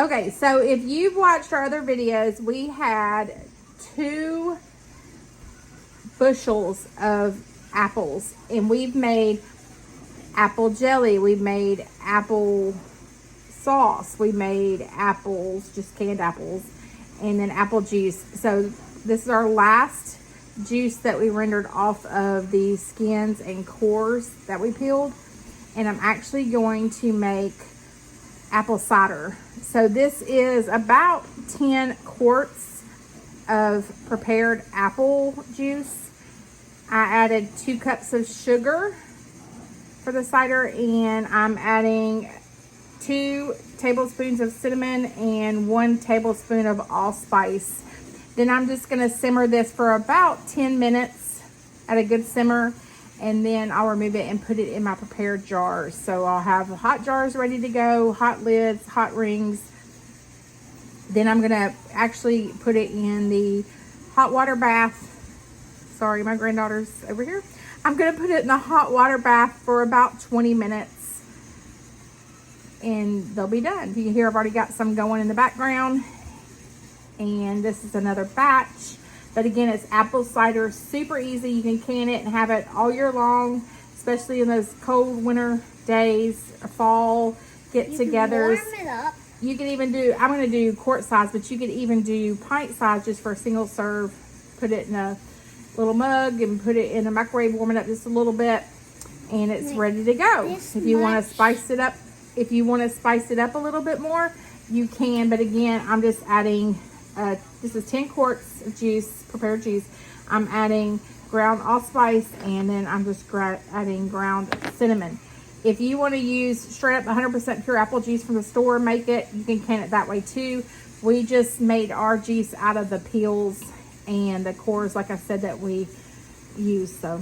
Okay, so if you've watched our other videos, we had 2 bushels of apples, and we've made apple jelly, we made apple sauce, we made apples, just canned apples, and then apple juice. So this is our last juice that we rendered off of the skins and cores that we peeled, and I'm actually going to make apple cider. So this is about 10 quarts of prepared apple juice. I added 2 cups of sugar for the cider, and I'm adding 2 tablespoons of cinnamon and 1 tablespoon of allspice. Then I'm just going to simmer this for about 10 minutes at a good simmer, and then I'll remove it and put it in my prepared jars. So I'll have hot jars ready to go, hot lids, hot rings. Then I'm going to actually put it in the hot water bath. Sorry, my granddaughter's over here. I'm going to put it in the hot water bath for about 20 minutes. And they'll be done. You can hear I've already got some going in the background. And this is another batch. But again, it's apple cider, super easy. You can can it and have it all year long, especially in those cold winter days or fall get-togethers. Warm it up. You can even do, I'm going to do quart size, but you could even do pint size just for a single serve. Put it in a little mug and put it in the microwave, warm it up just a little bit, and it's ready to go. If you want to spice it up, if you want to spice it up a little bit more, you can. But again, I'm just adding, this is 10 quarts of juice, prepared juice. I'm adding ground allspice, and then I'm just adding ground cinnamon. If you want to use straight up 100% pure apple juice from the store, make it. You can can it that way too. We just made our juice out of the peels and the cores, like I said, that we use. So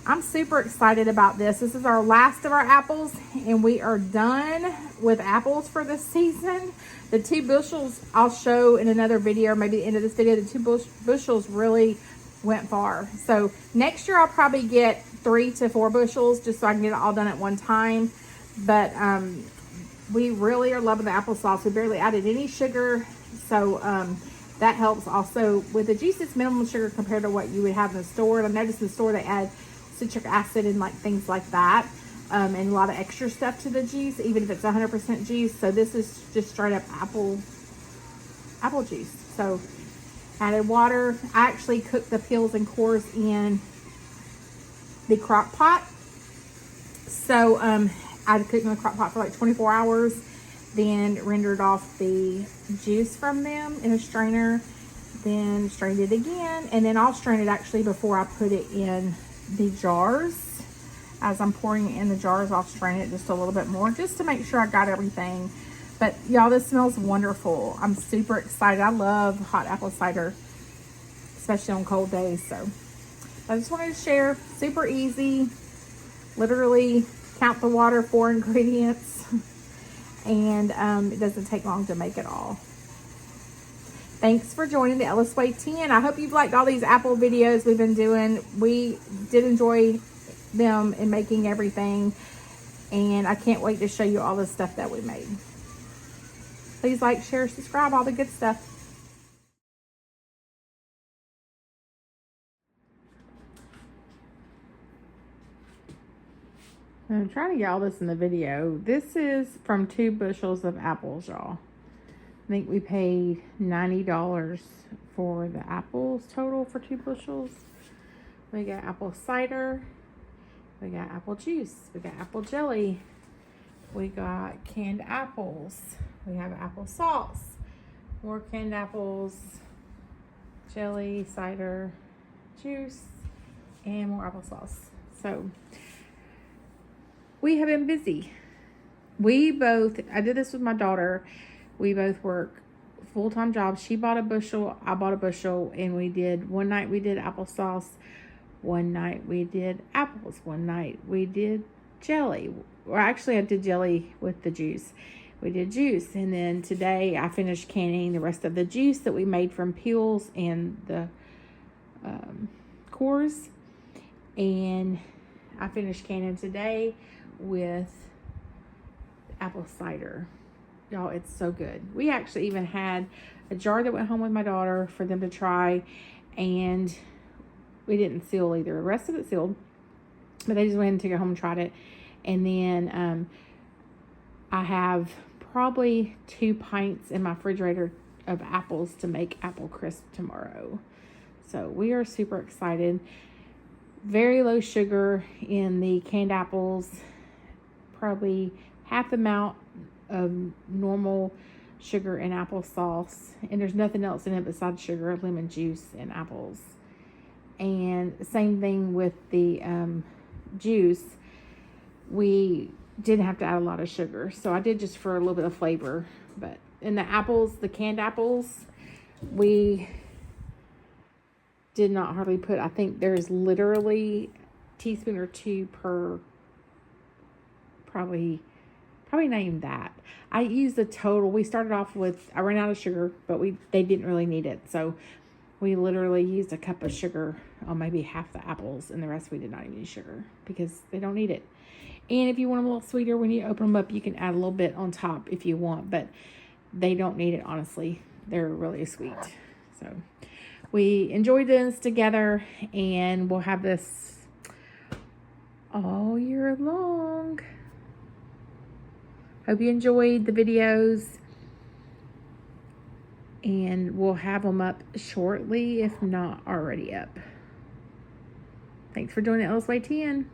I'm super excited about this. This is our last of our apples, and we are done with apples for this season. The 2 bushels I'll show in another video, or maybe the end of this video. The 2 bushels really went far. So next year I'll probably get 3 to 4 bushels just so I can get it all done at one time. But we really are loving the applesauce. We barely added any sugar, so that helps. Also with the juice, it's minimum sugar compared to what you would have in the store. And I noticed in the store they add citric acid and like things like that, and a lot of extra stuff to the juice, even if it's 100% juice. So this is just straight up apple juice. So added water. I actually cooked the peels and cores in the crock pot. So I cooked in the crock pot for like 24 hours, then rendered off the juice from them in a strainer, then strained it again, and then I'll strain it actually before I put it in the jars. As I'm pouring it in the jars, I'll strain it just a little bit more just to make sure I got everything. But y'all, this smells wonderful. I'm super excited. I love hot apple cider, especially on cold days. So I just wanted to share. Super easy. Literally count the water, 4 ingredients, and it doesn't take long to make it all. Thanks for joining the Ellis Way 10. I hope you've liked all these apple videos we've been doing. We did enjoy them in making everything, and I can't wait to show you all the stuff that we made. Please like, share, subscribe, all the good stuff. I'm trying to get all this in the video. This is from 2 bushels of apples, y'all. I think we paid $90 for the apples total for 2 bushels. We got apple cider. We got apple juice. We got apple jelly. We got canned apples. We have apple sauce. More canned apples, jelly, cider, juice, and more applesauce. So we have been busy. I did this with my daughter. We both work full-time jobs. She bought a bushel, I bought a bushel, and one night we did applesauce, one night we did apples, one night we did jelly. Well, actually I did jelly with the juice. We did juice, and then today I finished canning the rest of the juice that we made from peels and the cores, and I finished canning today with apple cider. Y'all, it's so good. We actually even had a jar that went home with my daughter for them to try, and we didn't seal either. The rest of it sealed, but they just went and took it home and tried it. And then I have probably 2 pints in my refrigerator of apples to make apple crisp tomorrow. So we are super excited. Very low sugar in the canned apples, probably half the amount of normal sugar and applesauce, and there's nothing else in it besides sugar, lemon juice, and apples. And same thing with the juice. We didn't have to add a lot of sugar, so I did just for a little bit of flavor. But in the apples, the canned apples, we did not hardly put, I think there's literally a teaspoon or 2 per, probably not even that. I used the total. We started off with, I ran out of sugar, but they didn't really need it. So we literally used a cup of sugar on maybe half the apples, and the rest we did not even use sugar because they don't need it. And if you want them a little sweeter, when you open them up, you can add a little bit on top if you want, but they don't need it, honestly. They're really sweet. So we enjoyed this together, and we'll have this all year long. Hope you enjoyed the videos, and we'll have them up shortly, if not already up. Thanks for joining LS Way 10.